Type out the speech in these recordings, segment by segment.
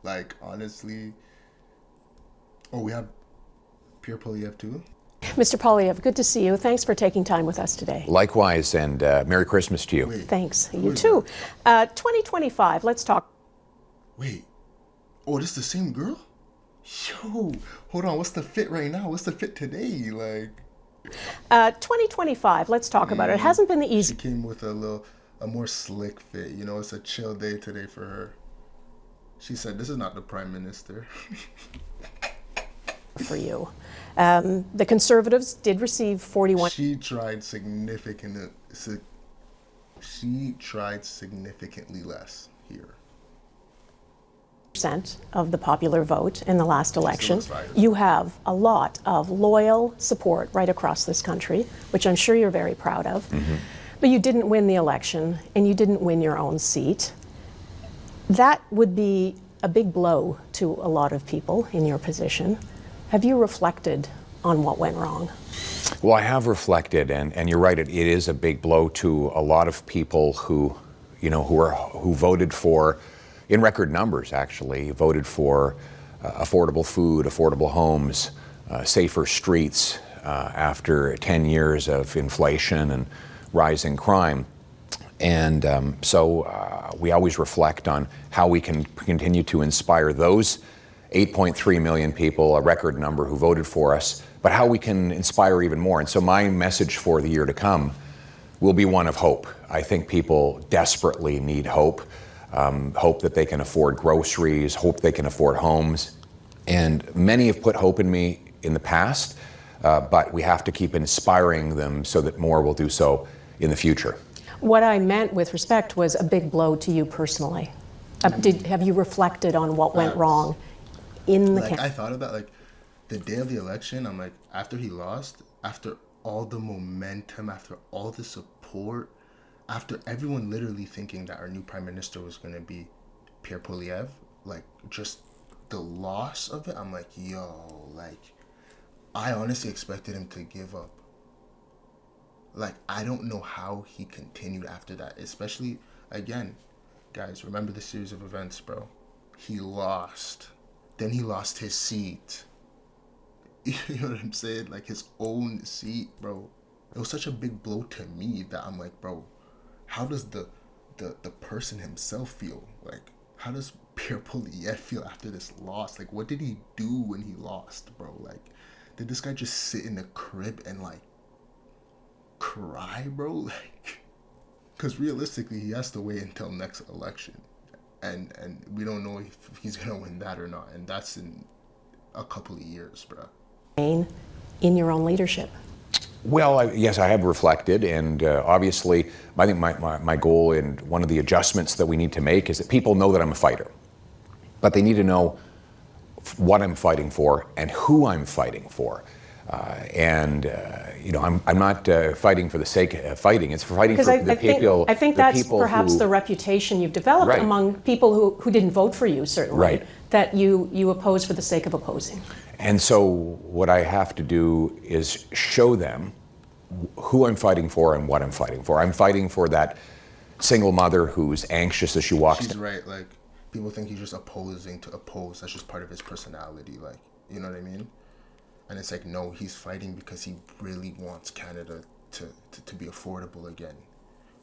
Like, honestly. Oh, we have Pierre Poilievre too? Mr. Poilievre, good to see you. Thanks for taking time with us today. Likewise, and Merry Christmas to you. Wait, Thanks. who You is too. 2025, let's talk. Wait. Oh, this the same girl? Yo, hold on. What's the fit right now? What's the fit today? Like, 2025, let's talk about it. It hasn't been the she easy came with a more slick fit. You know, it's a chill day today for her. She said, "This is not the prime minister." for you. The Conservatives did receive 41. She tried significantly less here. Percent of the popular vote in the last election. Still looks fire. You have a lot of loyal support right across this country, which I'm sure you're very proud of. But you didn't win the election and you didn't win your own seat. That would be a big blow to a lot of people in your position. Have you reflected on what went wrong? Well, I have reflected, and you're right. It is a big blow to a lot of people who voted for, in record numbers actually, voted for affordable food, affordable homes, safer streets after 10 years of inflation and rising crime. And so we always reflect on how we can continue to inspire those 8.3 million people, a record number, who voted for us, but how we can inspire even more. And so my message for the year to come will be one of hope. I think people desperately need hope. Hope that they can afford groceries, hope they can afford homes. And many have put hope in me in the past, but we have to keep inspiring them so that more will do so in the future. What I meant with respect was a big blow to you personally. Have you reflected on what went wrong in the Like, I thought of that, like, the day of the election. I'm like, after he lost, after all the momentum, after all the support, after everyone literally thinking that our new prime minister was going to be Pierre Poilievre, like, just the loss of it, I'm like, yo, like, I honestly expected him to give up. Like, I don't know how he continued after that, especially, again, guys, remember the series of events, bro. He lost. Then he lost his seat. You know what I'm saying? Like, his own seat, bro. It was such a big blow to me that I'm like, bro, how does the person himself feel? Like, how does Pierre Poilievre feel after this loss? Like, what did he do when he lost, bro? Like, did this guy just sit in the crib and, like, cry, bro? Like, because realistically, he has to wait until next election. And we don't know if he's going to win that or not. And that's in a couple of years, bro. In your own leadership? Well, yes, I have reflected, and obviously, I think my goal and one of the adjustments that we need to make is that people know that I'm a fighter, but they need to know what I'm fighting for and who I'm fighting for. I'm not fighting for the sake of fighting. It's for fighting for the people. I think that's perhaps the reputation you've developed among people who didn't vote for you, certainly, that you oppose for the sake of opposing. And so what I have to do is show them who I'm fighting for and what I'm fighting for. I'm fighting for that single mother who's anxious as she walks. She's right. Like, people think he's just opposing to oppose. That's just part of his personality. Like, you know what I mean? And it's like, no, he's fighting because he really wants Canada to be affordable again.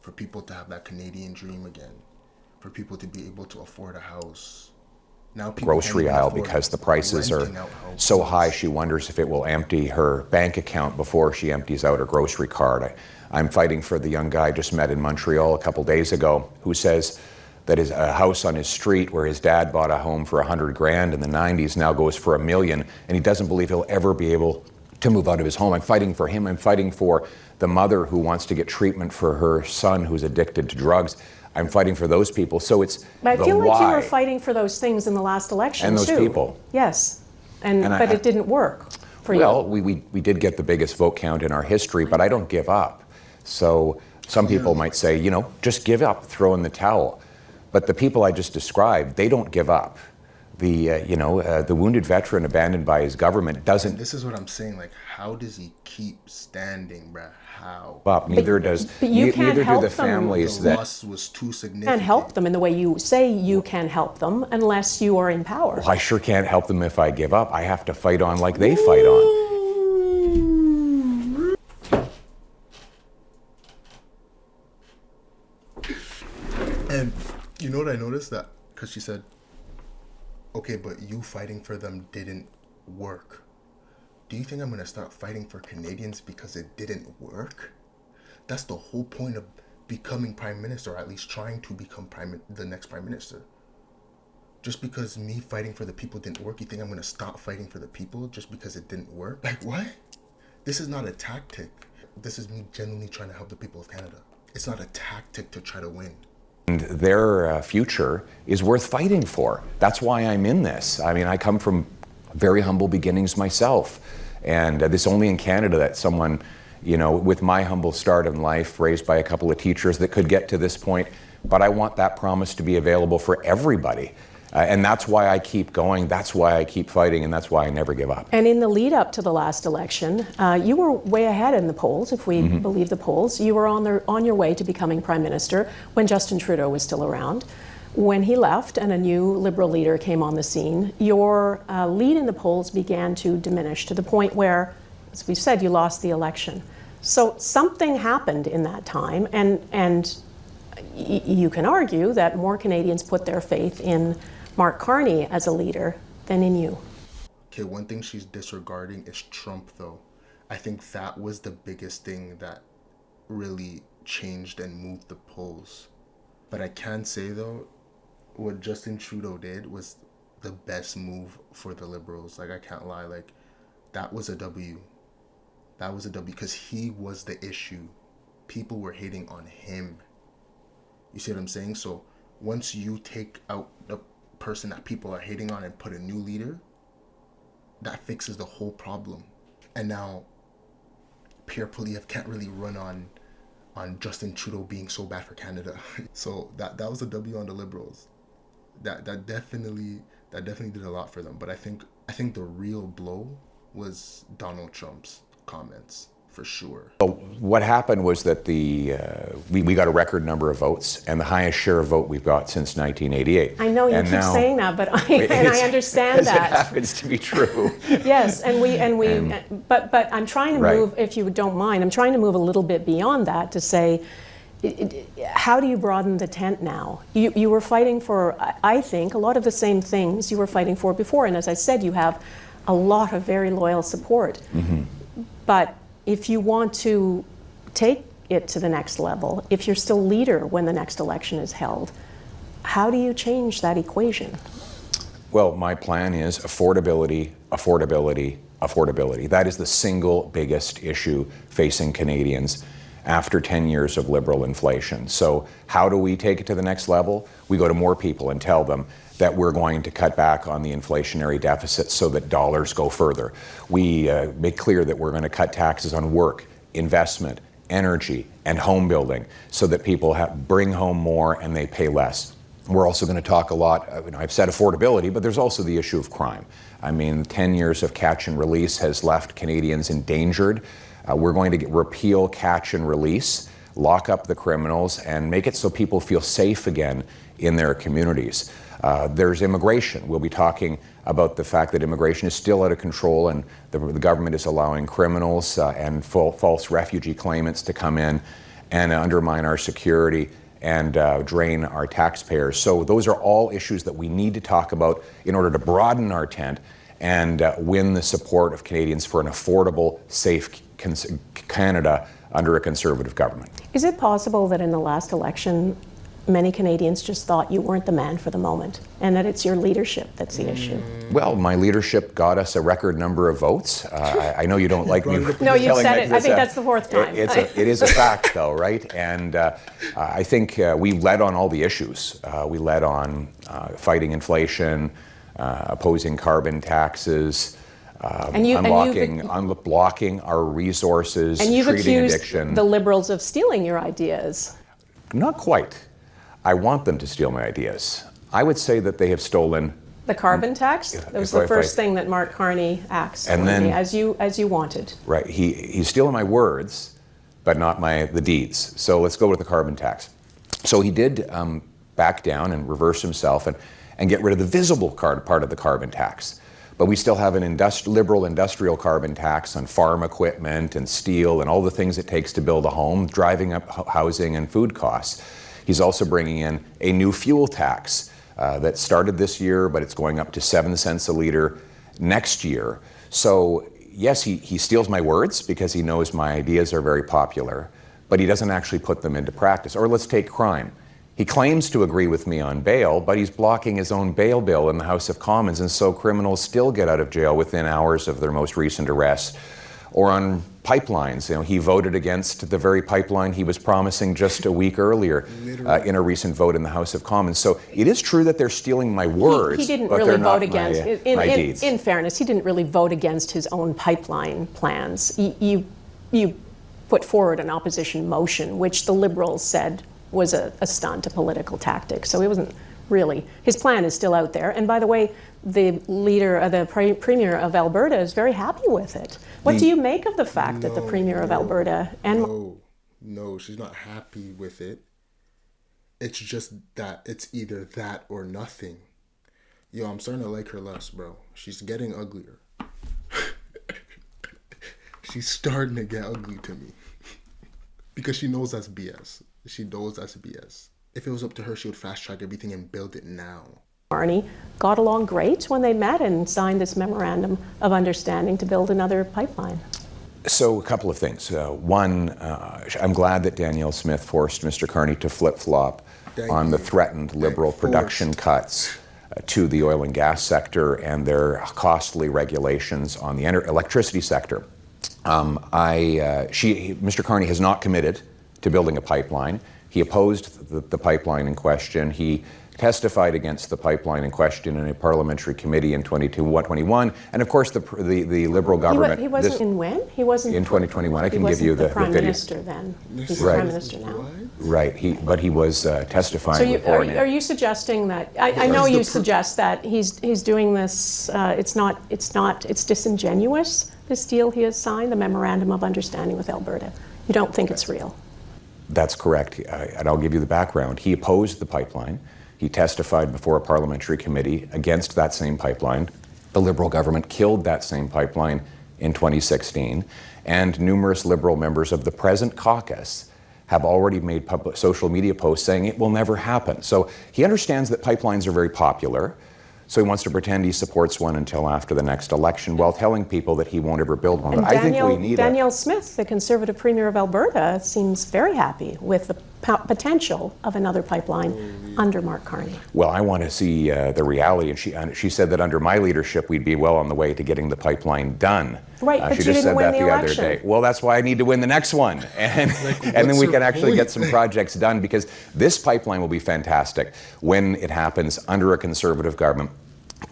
For people to have that Canadian dream again. For people to be able to afford a house. Now people Grocery aisle because the prices are so high, she wonders if it will empty her bank account before she empties out her grocery card. I'm fighting for the young guy I just met in Montreal a couple days ago who says that a house on his street where his dad bought a home for $100,000 in the 90s now goes for $1 million, and he doesn't believe he'll ever be able to move out of his home. I'm fighting for him. I'm fighting for the mother who wants to get treatment for her son who's addicted to drugs. I'm fighting for those people. So it's But I feel like you were fighting for those things in the last election, and those too. People. Yes, but it didn't work for you. Well, we did get the biggest vote count in our history, but I don't give up. So some people might say, just give up, throw in the towel. But the people I just described, they don't give up. The wounded veteran abandoned by his government doesn't. This is what I'm saying. Like, how does he keep standing, bruh? How? Well, neither does. But you can't neither help do the them. families The that. loss was too Can't significant. help them in the way you say you can help them unless you are in power. Well, I sure can't help them if I give up. I have to fight on like they fight on. And you know what I noticed? That because she said, okay, but you fighting for them didn't work. Do you think I'm going to start fighting for Canadians because it didn't work? That's the whole point of becoming prime minister, or at least trying to become the next prime minister. Just because me fighting for the people didn't work, you think I'm going to stop fighting for the people just because it didn't work? Like, what? This is not a tactic. This is me genuinely trying to help the people of Canada. It's not a tactic to try to win. And their future is worth fighting for. That's why I'm in this. I mean, I come from very humble beginnings myself. And this only in Canada that someone, with my humble start in life, raised by a couple of teachers, that could get to this point. But I want that promise to be available for everybody. And that's why I keep going, that's why I keep fighting, and that's why I never give up. And in the lead up to the last election, you were way ahead in the polls, if we believe the polls. You were on your way to becoming prime minister when Justin Trudeau was still around. When he left and a new Liberal leader came on the scene, your lead in the polls began to diminish to the point where, as we've said, you lost the election. So something happened in that time, and you can argue that more Canadians put their faith in Mark Carney as a leader than in you. Okay, one thing she's disregarding is Trump, though. I think that was the biggest thing that really changed and moved the polls. But I can say, though, what Justin Trudeau did was the best move for the Liberals. Like, I can't lie. Like, that was a W. That was a W because he was the issue. People were hating on him. You see what I'm saying? So once you take out the person that people are hating on and put a new leader, that fixes the whole problem. And now Pierre Poilievre can't really run on Justin Trudeau being so bad for Canada. So that was a W on the Liberals. That definitely did a lot for them. But I think the real blow was Donald Trump's comments. For sure. What happened was that we got a record number of votes, and the highest share of vote we've got since 1988. I know you keep saying that, but I understand that. It happens to be true. Yes, but I'm trying to move, if you don't mind, I'm trying to move a little bit beyond that to say, how do you broaden the tent now? You were fighting for, I think, a lot of the same things you were fighting for before, and as I said, you have a lot of very loyal support. Mm-hmm. But if you want to take it to the next level, if you're still leader when the next election is held, how do you change that equation? Well, my plan is affordability, affordability, affordability. That is the single biggest issue facing Canadians after 10 years of Liberal inflation. So how do we take it to the next level? We go to more people and tell them that we're going to cut back on the inflationary deficit so that dollars go further. We make clear that we're going to cut taxes on work, investment, energy, and home building so that people bring home more and they pay less. We're also going to talk a lot, I've said affordability, but there's also the issue of crime. I mean, 10 years of catch and release has left Canadians endangered. We're going to repeal catch and release, lock up the criminals, and make it so people feel safe again in their communities. There's immigration. We'll be talking about the fact that immigration is still out of control and the government is allowing criminals and false refugee claimants to come in and undermine our security and drain our taxpayers. So those are all issues that we need to talk about in order to broaden our tent and win the support of Canadians for an affordable, safe Canada under a Conservative government. Is it possible that in the last election, many Canadians just thought you weren't the man for the moment and that it's your leadership that's the issue? Well, my leadership got us a record number of votes. I know you don't like me. No, you said it. I think that's the fourth time. It is a fact, though, right? And I think we led on all the issues. We led on fighting inflation, opposing carbon taxes, unblocking our resources, and you've treating accused addiction. The Liberals of stealing your ideas. Not quite. I want them to steal my ideas. I would say that they have stolen The carbon tax? That was the first thing that Mark Carney asked, and then, as you wanted. Right. He's stealing my words, but not the deeds. So let's go with the carbon tax. So he did back down and reverse himself and get rid of the visible part of the carbon tax. But we still have an liberal industrial carbon tax on farm equipment and steel and all the things it takes to build a home, driving up housing and food costs. He's also bringing in a new fuel tax that started this year, but it's going up to 7 cents a liter next year. So yes, he steals my words because he knows my ideas are very popular, but he doesn't actually put them into practice. Or let's take crime. He claims to agree with me on bail, but he's blocking his own bail bill in the House of Commons, and so criminals still get out of jail within hours of their most recent arrest. Or on pipelines, he voted against the very pipeline he was promising just a week earlier in a recent vote in the House of Commons. So it is true that they're stealing my words, he didn't but really they're not vote against. my deeds. In fairness, he didn't really vote against his own pipeline plans. You put forward an opposition motion, which the Liberals said was a stunt, a political tactic. So he wasn't really. His plan is still out there. And by the way, the Premier of Alberta is very happy with it. What do you make of the fact that the Premier of Alberta and... No, she's not happy with it. It's just that it's either that or nothing. Yo, I'm starting to like her less, bro. She's getting uglier. She's starting to get ugly to me. Because she knows that's BS. She knows that's BS. If it was up to her, she would fast track everything and build it now. Carney got along great when they met and signed this memorandum of understanding to build another pipeline. So a couple of things. One, I'm glad that Danielle Smith forced Mr. Carney to flip-flop on the threatened Liberal production cuts to the oil and gas sector and their costly regulations on the electricity sector. Mr. Carney has not committed to building a pipeline. He opposed the pipeline in question. He testified against the pipeline in question in a parliamentary committee in 2021. And of course, the Liberal government... He wasn't in when? He wasn't... In 2021. I can give you the Prime video. Minister then. He's the Prime Minister now. Right, but he was testifying. So are you suggesting that... I know you suggest that he's doing this, it's disingenuous, this deal he has signed, the Memorandum of Understanding with Alberta. You don't think it's real? That's correct, and I'll give you the background. He opposed the pipeline. He testified before a parliamentary committee against that same pipeline. The Liberal government killed that same pipeline in 2016, and numerous Liberal members of the present caucus have already made public social media posts saying it will never happen. So he understands that pipelines are very popular, so he wants to pretend he supports one until after the next election while telling people that he won't ever build one. And but I think we need Danielle Smith, the Conservative Premier of Alberta, seems very happy with the potential of another pipeline under Mark Carney. Well, I want to see the reality, and she said that under my leadership we'd be well on the way to getting the pipeline done. Right, but she you just didn't said win that the the election. other day. Well, that's why I need to win the next one, and then we can actually get some projects done, because this pipeline will be fantastic when it happens under a Conservative government.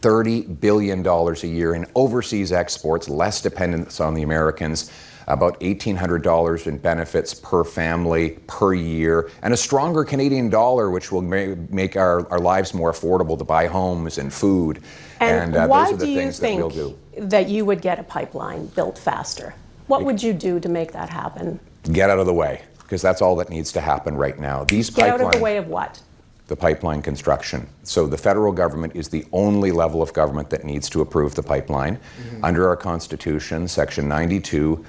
$30 billion a year in overseas exports, less dependence on the Americans, about $1,800 in benefits per family per year, and a stronger Canadian dollar, which will make our lives more affordable to buy homes and food. And those are the things that we'll do. That you would get a pipeline built faster? What would you do to make that happen? Get out of the way, because that's all that needs to happen right now. Get out of the way of what? The pipeline construction. So the federal government is the only level of government that needs to approve the pipeline. Under our Constitution, Section 92,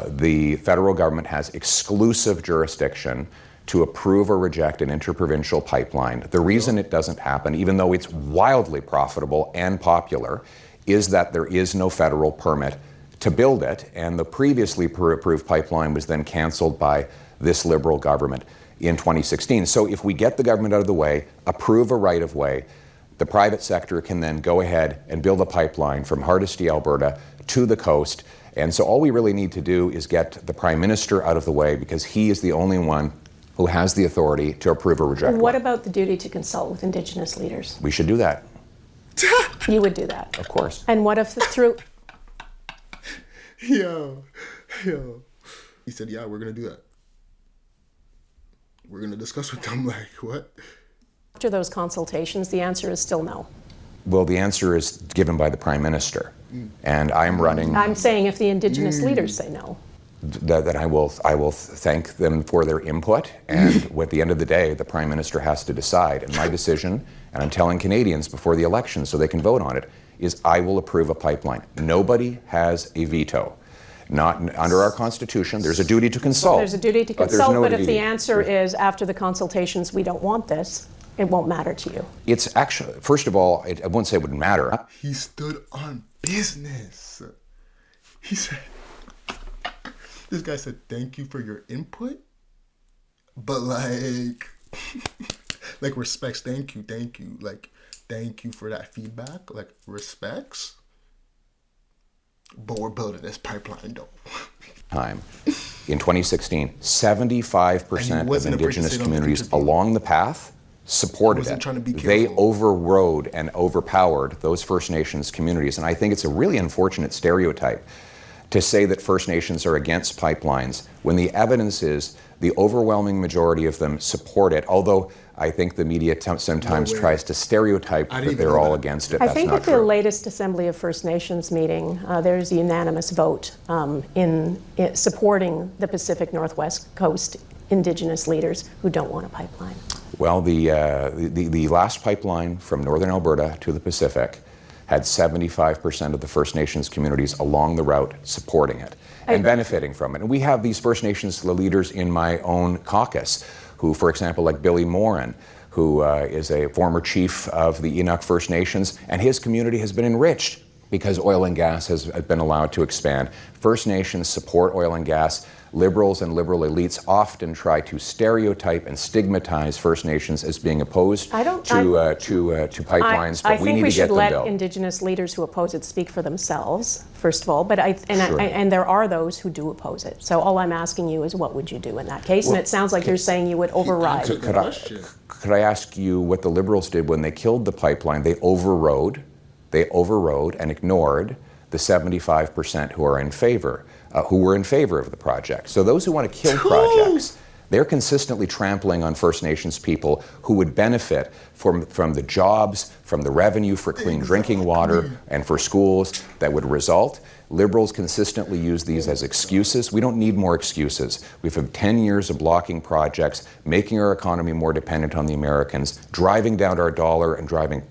the federal government has exclusive jurisdiction to approve or reject an interprovincial pipeline. The reason it doesn't happen, even though it's wildly profitable and popular, is that there is no federal permit to build it, and the previously approved pipeline was then canceled by this Liberal government in 2016. So if we get the government out of the way, approve a right-of-way, the private sector can then go ahead and build a pipeline from Hardisty, Alberta to the coast. And so all we really need to do is get the Prime Minister out of the way, because he is the only one who has the authority to approve or reject. What about the duty to consult with Indigenous leaders? We should do that. You would do that? Of course. And what if through... Yo. He said, yeah, we're going to do that. We're going to discuss with them, like, what? After those consultations, the answer is still no. Well, the answer is given by the Prime Minister. And I'm running... I'm saying if the Indigenous leaders say no. That I will thank them for their input, and at the end of the day, the Prime Minister has to decide. And my decision, and I'm telling Canadians before the election so they can vote on it, is I will approve a pipeline. Nobody has a veto. Not under our Constitution. There's a duty to consult. There's a duty to consult, but if the answer is after the consultations we don't want this, it won't matter to you. It's actually, first of all, I wouldn't say it wouldn't matter. He stood on business. He said, this guy said, thank you for your input, but like respects, thank you, like, thank you for that feedback, like, respects, but we're building this pipeline, though. Time. In 2016, 75% of Indigenous communities along the path supported it. They overrode and overpowered those First Nations communities, and I think it's a really unfortunate stereotype to say that First Nations are against pipelines when the evidence is the overwhelming majority of them support it, although I think the media sometimes tries to stereotype that they're all against it. I That's think not at the true. latest Assembly of First Nations meeting, there's a unanimous vote in supporting the Pacific Northwest Coast Indigenous leaders who don't want a pipeline. Well, the last pipeline from northern Alberta to the Pacific had 75% of the First Nations communities along the route supporting it and benefiting from it. And we have these First Nations leaders in my own caucus who, for example, like Billy Morin, who is a former chief of the Inuk First Nations, and his community has been enriched because oil and gas has been allowed to expand. First Nations support oil and gas. Liberals and liberal elites often try to stereotype and stigmatize First Nations as being opposed to pipelines, but we need to get them built. I think we should let Indigenous leaders who oppose it speak for themselves, first of all, but and there are those who do oppose it. So all I'm asking you is what would you do in that case? And it sounds like you're saying you would override. Could I ask you what the Liberals did when they killed the pipeline? They overrode and ignored the 75% who are in favor. Who were in favor of the project. So those who want to kill projects, they're consistently trampling on First Nations people who would benefit from the jobs, from the revenue for clean drinking water and for schools that would result. Liberals consistently use these as excuses. We don't need more excuses. We've had 10 years of blocking projects, making our economy more dependent on the Americans, driving down our dollar and driving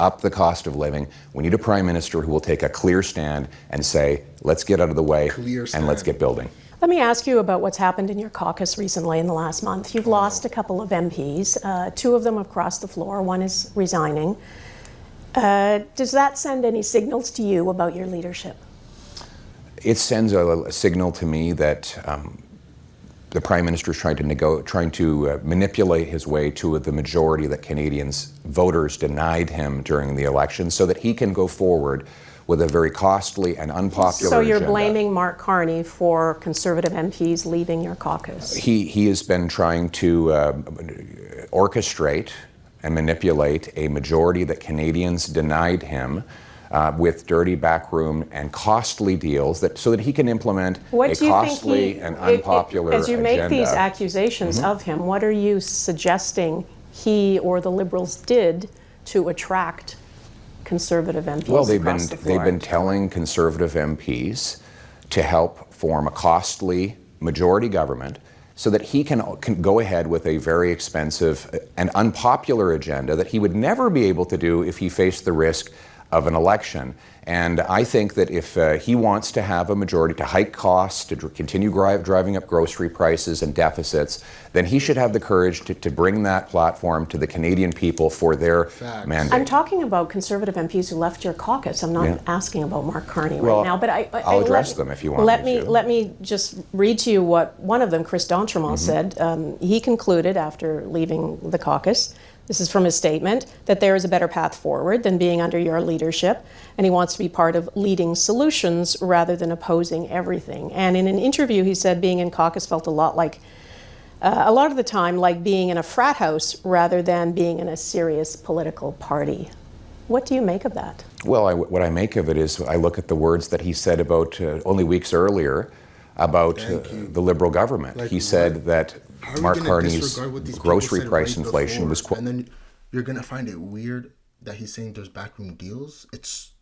up the cost of living. We need a Prime Minister who will take a clear stand and say, let's get out of the way and let's get building. Let me ask you about what's happened in your caucus recently in the last month. You've lost a couple of MPs. Two of them have crossed the floor. One is resigning. Does that send any signals to you about your leadership? It sends a signal to me that the Prime Minister is trying to manipulate his way to the majority that Canadians voters denied him during the election so that he can go forward with a very costly and unpopular So you're agenda. blaming Mark Carney for Conservative MPs leaving your caucus? He has been trying to orchestrate and manipulate a majority that Canadians denied him with dirty backroom and costly deals so that he can implement a costly and unpopular agenda. As you make these accusations of him, what are you suggesting he or the Liberals did to attract Conservative MPs across the floor? They've been telling Conservative MPs to help form a costly majority government so that he can go ahead with a very expensive and unpopular agenda that he would never be able to do if he faced the risk of an election. And I think that if he wants to have a majority to hike costs, to continue driving up grocery prices and deficits, then he should have the courage to bring that platform to the Canadian people for their mandate. I'm talking about Conservative MPs who left your caucus. I'm not asking about Mark Carney right now. But I'll address them if you want me to. Let me just read to you what one of them, Chris D'Entremont, said. He concluded after leaving the caucus, this is from his statement, that there is a better path forward than being under your leadership, and he wants to be part of leading solutions rather than opposing everything. And in an interview, he said being in caucus felt a lot of the time like being in a frat house rather than being in a serious political party. What do you make of that? Well, what I make of it is I look at the words that he said about only weeks earlier about the Liberal government. He said that Mark Carney's grocery price inflation was... And then you're going to find it weird that he's saying there's backroom deals, it's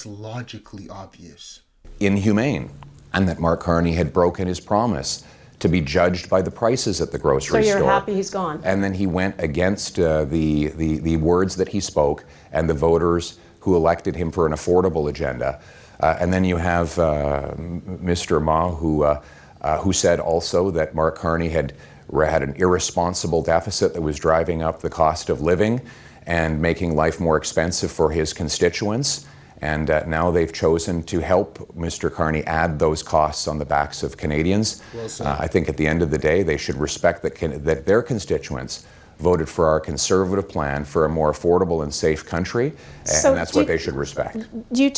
logically obvious. Inhumane, and that Mark Carney had broken his promise to be judged by the prices at the grocery store. So you're happy he's gone? And then he went against the words that he spoke and the voters who elected him for an affordable agenda. And then you have Mr. Ma, who said also that Mark Carney had an irresponsible deficit that was driving up the cost of living and making life more expensive for his constituents. And now they've chosen to help Mr. Carney add those costs on the backs of Canadians. Well said. I think at the end of the day, they should respect that their constituents voted for our conservative plan for a more affordable and safe country, So and that's what they should respect. Do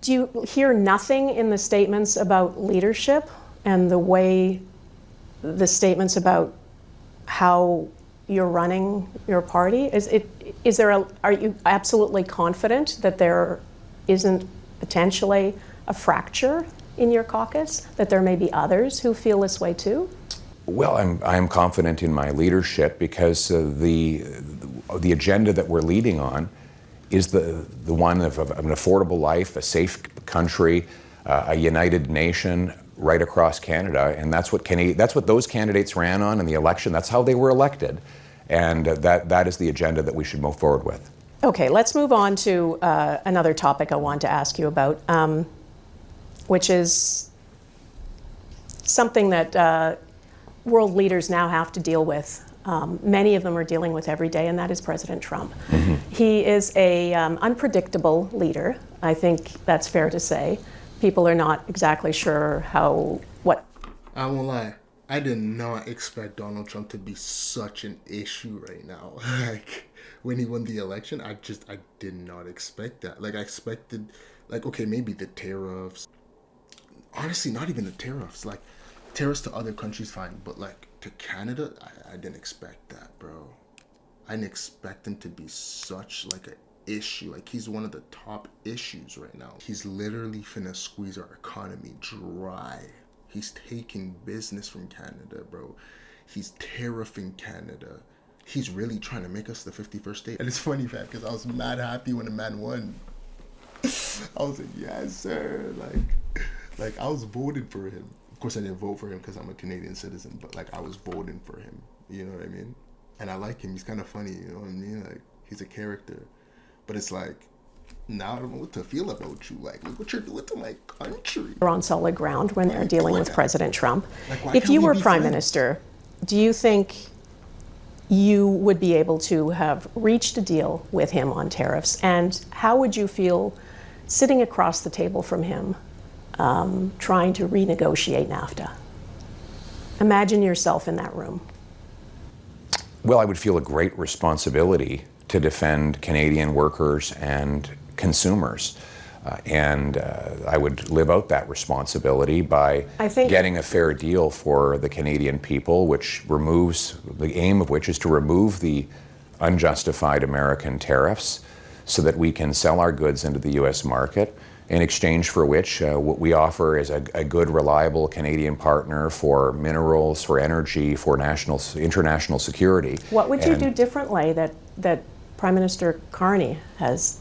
you hear nothing in the statements about leadership and the statements about how you're running your party? Are you absolutely confident that there isn't potentially a fracture in your caucus, that there may be others who feel this way too? Well, I'm confident in my leadership because the agenda that we're leading on is the one of an affordable life, a safe country, a united nation right across Canada, and that's what those candidates ran on in the election. That's how they were elected, and that is the agenda that we should move forward with. Okay, let's move on to another topic I want to ask you about, which is something that world leaders now have to deal with. Many of them are dealing with every day, and that is President Trump. Mm-hmm. He is a unpredictable leader. I think that's fair to say. People are not exactly sure what. I won't lie. I did not expect Donald Trump to be such an issue right now. Like, when he won the election, I did not expect that. Like, I expected, like, okay, maybe the tariffs. Honestly, not even the tariffs. Like, tariffs to other countries, fine. But, like, to Canada, I didn't expect that, bro. I didn't expect him to be such, like, an issue. Like, he's one of the top issues right now. He's literally finna squeeze our economy dry. He's taking business from Canada, bro. He's tariffing Canada. He's really trying to make us the 51st state. And it's funny, fam, because I was mad happy when the man won. I was like, yes, sir. Like I was voting for him. Of course, I didn't vote for him because I'm a Canadian citizen, but, like, I was voting for him. You know what I mean? And I like him. He's kind of funny, you know what I mean? Like, he's a character. But it's like, now I don't know what to feel about you. Like, look what you're doing to my country. They're on solid ground when they're dealing with President Trump. Like, if you were prime minister, do you think you would be able to have reached a deal with him on tariffs? And how would you feel sitting across the table from him, trying to renegotiate NAFTA? Imagine yourself in that room. Well, I would feel a great responsibility to defend Canadian workers and consumers. And I would live out that responsibility by getting a fair deal for the Canadian people, the aim of which is to remove the unjustified American tariffs so that we can sell our goods into the U.S. market, in exchange for which what we offer is a good, reliable Canadian partner for minerals, for energy, for international security. What would you do differently that Prime Minister Carney has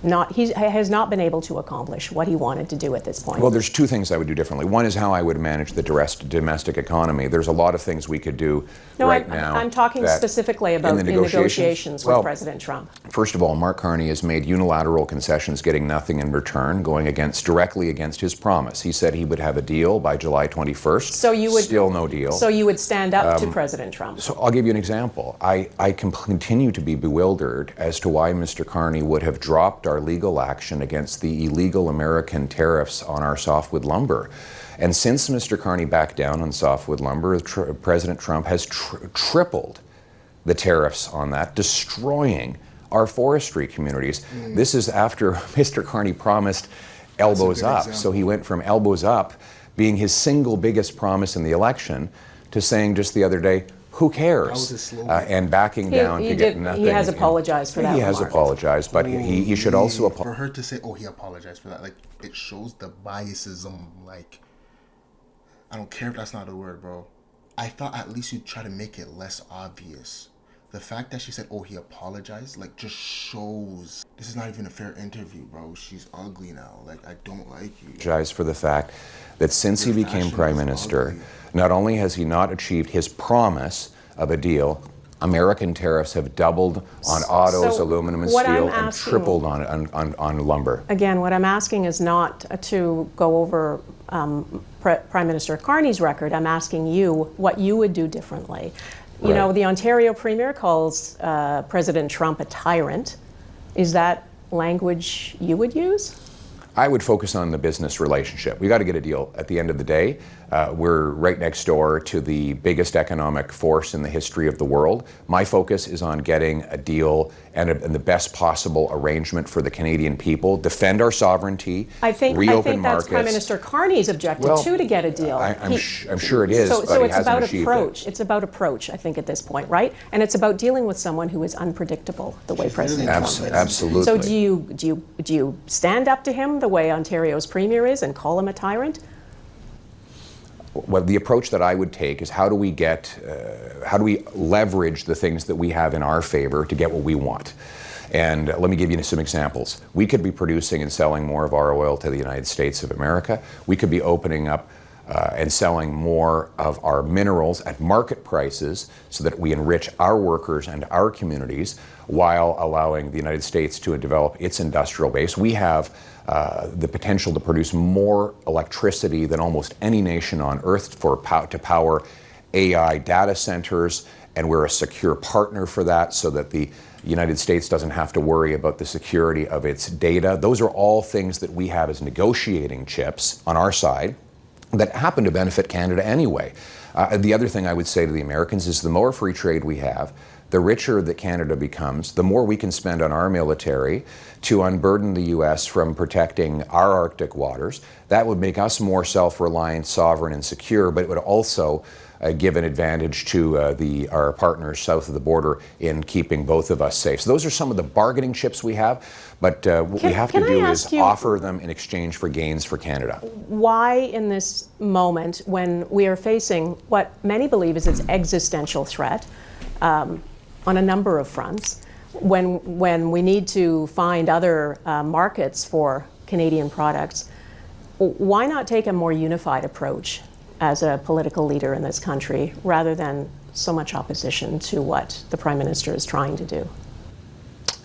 not been able to accomplish what he wanted to do at this point? Well, there's two things I would do differently. One is how I would manage the domestic economy. There's a lot of things we could do now. I'm talking specifically about the negotiations with President Trump. First of all, Mark Carney has made unilateral concessions, getting nothing in return, going directly against his promise. He said he would have a deal by July 21st. Still no deal. So you would stand up to President Trump. So I'll give you an example. I can continue to be bewildered as to why Mr. Carney would have dropped our legal action against the illegal American tariffs on our softwood lumber. And since Mr. Carney backed down on softwood lumber, President Trump has tripled the tariffs on that, destroying our forestry communities. This is after Mr. Carney promised elbows up. Example. So he went from elbows up being his single biggest promise in the election to saying just the other day, who cares? And backing down to get nothing. He has apologized for that. He has apologized, but he should also apologize. For her to say, he apologized for that, like, it shows the biasism. Like, I don't care if that's not a word, bro. I thought at least you'd try to make it less obvious. The fact that she said, "Oh, he apologized," like, just shows this is not even a fair interview, bro. She's ugly now. Like, I don't like you. Apologize for the fact that since he Your became fashion prime is minister, ugly. not only has he not achieved his promise of a deal, American tariffs have doubled on autos, So aluminum, and what I'm steel, and asking- tripled on lumber. Again, what I'm asking is not to go over Prime Minister Carney's record. I'm asking you what you would do differently. You know, Right. the Ontario Premier calls President Trump a tyrant. Is that language you would use? I would focus on the business relationship. We got to get a deal. At the end of the day, we're right next door to the biggest economic force in the history of the world. My focus is on getting a deal and the best possible arrangement for the Canadian people, defend our sovereignty, I think reopen that's markets. Prime Minister Carney's objective Well, too, to get a deal. I'm sure it is, So, but so he it's hasn't about achieved approach. it. It's about approach, I think, at this point, right? And it's about dealing with someone who is unpredictable, the way President Trump is. Absolutely. So do you stand up to him the way Ontario's Premier is and call him a tyrant? Well, the approach that I would take is how do we leverage the things that we have in our favor to get what we want? And let me give you some examples. We could be producing and selling more of our oil to the United States of America. We could be opening up and selling more of our minerals at market prices so that we enrich our workers and our communities while allowing the United States to develop its industrial base. We have the potential to produce more electricity than almost any nation on earth to power AI data centers, and we're a secure partner for that so that the United States doesn't have to worry about the security of its data. Those are all things that we have as negotiating chips on our side that happen to benefit Canada anyway. The other thing I would say to the Americans is the more free trade we have, the richer that Canada becomes, the more we can spend on our military to unburden the U.S. from protecting our Arctic waters. That would make us more self-reliant, sovereign, and secure, but it would also give an advantage to our partners south of the border in keeping both of us safe. So those are some of the bargaining chips we have, but what we have to do is offer them in exchange for gains for Canada. Why in this moment, when we are facing what many believe is its existential threat on a number of fronts, when we need to find other markets for Canadian products, why not take a more unified approach as a political leader in this country rather than so much opposition to what the Prime Minister is trying to do?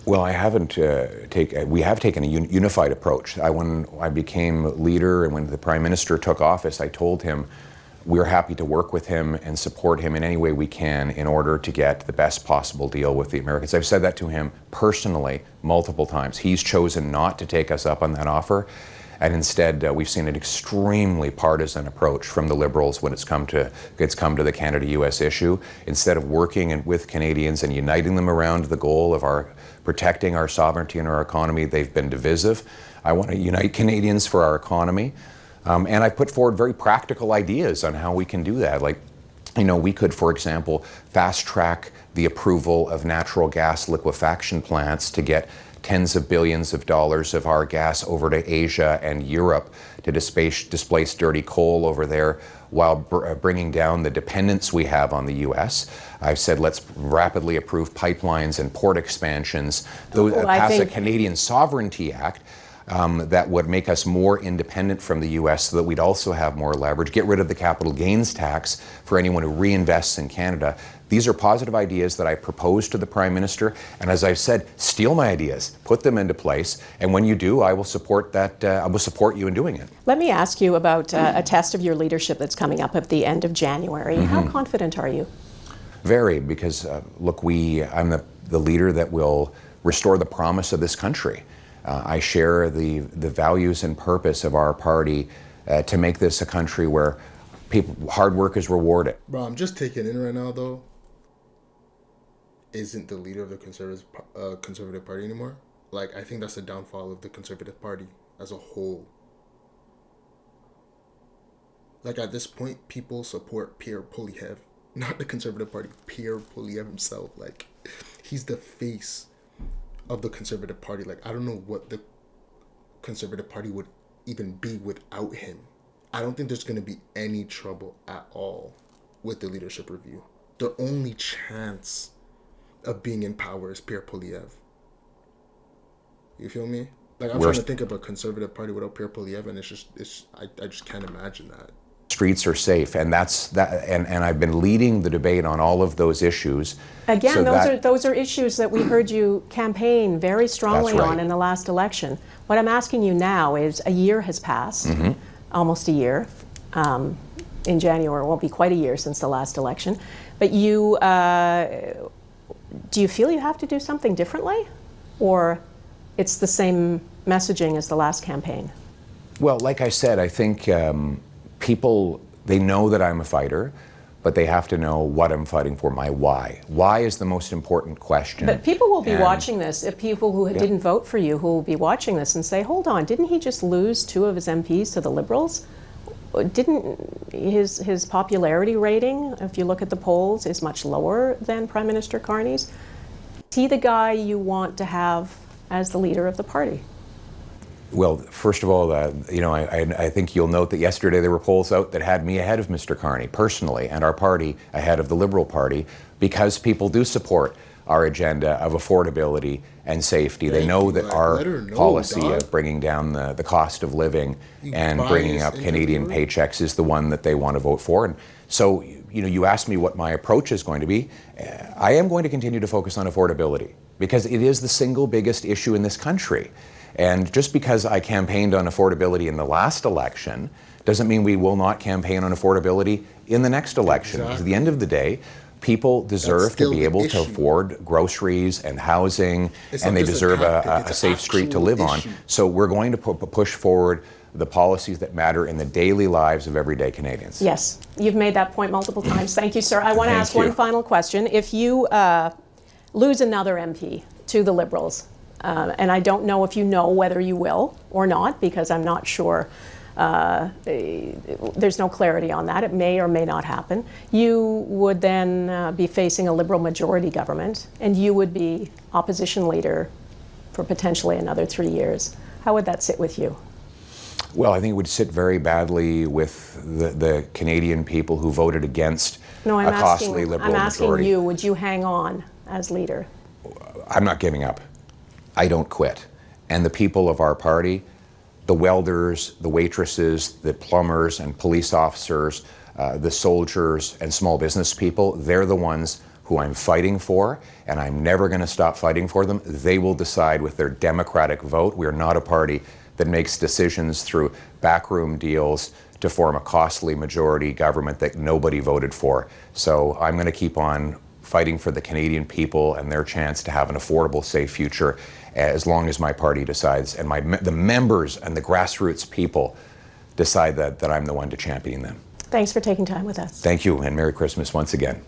Well, we have taken a unified approach. When I became leader and when the Prime Minister took office, I told him we're happy to work with him and support him in any way we can in order to get the best possible deal with the Americans. I've said that to him personally multiple times. He's chosen not to take us up on that offer. And instead, we've seen an extremely partisan approach from the Liberals when it's come to the Canada-U.S. issue. Instead of working with Canadians and uniting them around the goal of protecting our sovereignty and our economy, they've been divisive. I want to unite Canadians for our economy. And I put forward very practical ideas on how we can do that. Like, we could, for example, fast track the approval of natural gas liquefaction plants to get tens of billions of dollars of our gas over to Asia and Europe to displace dirty coal over there while bringing down the dependence we have on the U.S. I've said let's rapidly approve pipelines and port expansions, pass a Canadian Sovereignty Act that would make us more independent from the U.S. so that we'd also have more leverage, get rid of the capital gains tax for anyone who reinvests in Canada. These are positive ideas that I proposed to the Prime Minister, and as I've said, steal my ideas, put them into place, and when you do, I will support that. I will support you in doing it. Let me ask you about a test of your leadership that's coming up at the end of January. Mm-hmm. How confident are you? Very, because look, I'm the leader that will restore the promise of this country. I share the values and purpose of our party to make this a country where hard work is rewarded. Bro, I'm just taking in right now, though. Isn't the leader of the Conservative Party anymore? Like, I think that's the downfall of the Conservative Party as a whole. Like, at this point, people support Pierre Poilievre, not the Conservative Party. Pierre Poilievre himself, like, he's the face of the Conservative Party. Like, I don't know what the Conservative Party would even be without him. I don't think there's going to be any trouble at all with the leadership review. The only chance of being in power is Pierre Poilievre. You feel me? Like, I'm We're- trying to think of a conservative party without Pierre Poilievre, and I just can't imagine that. Streets are safe, and and I've been leading the debate on all of those issues. Again, so those are issues that we heard you campaign very strongly That's right. on in the last election. What I'm asking you now is, a year has passed, almost a year. In January, it won't be quite a year since the last election. But you, do you feel you have to do something differently, or it's the same messaging as the last campaign? Well, like I said, I think people, they know that I'm a fighter, but they have to know what I'm fighting for, my why. Why is the most important question. But people will be And- watching this, people who didn't vote for you, who will be watching this and say, hold on, didn't he just lose 2 of his MPs to the Liberals? Didn't his popularity rating, if you look at the polls, is much lower than Prime Minister Carney's? Is he the guy you want to have as the leader of the party? Well, first of all, I think you'll note that yesterday there were polls out that had me ahead of Mr. Carney personally, and our party ahead of the Liberal Party, because people do support our agenda of affordability and safety. They know that our policy of bringing down the cost of living and bringing up Canadian paychecks is the one that they want to vote for. And so, you asked me what my approach is going to be. I am going to continue to focus on affordability, because it is the single biggest issue in this country. And just because I campaigned on affordability in the last election doesn't mean we will not campaign on affordability in the next election. Because at the end of the day, people deserve to be able to afford groceries and housing, and they deserve a safe street to live on. So we're going to push forward the policies that matter in the daily lives of everyday Canadians. Yes, you've made that point multiple times. Thank you, sir. I want to ask Thank one you. final question. If you lose another MP to the Liberals, and I don't know if you know whether you will or not, because I'm not sure. There's no clarity on that. It may or may not happen. You would then be facing a Liberal majority government, and you would be opposition leader for potentially another 3 years. How would that sit with you? Well, I think it would sit very badly with the Canadian people who voted against a costly Liberal I'm asking majority. you, would you hang on as leader? I'm not giving up. I don't quit. And the people of our party, the welders, the waitresses, the plumbers and police officers, the soldiers and small business people, they're the ones who I'm fighting for, and I'm never going to stop fighting for them. They will decide with their democratic vote. We're not a party that makes decisions through backroom deals to form a costly majority government that nobody voted for. So I'm going to keep on fighting for the Canadian people and their chance to have an affordable, safe future, as long as my party decides and the members and the grassroots people decide that I'm the one to champion them. Thanks for taking time with us. Thank you, and Merry Christmas once again.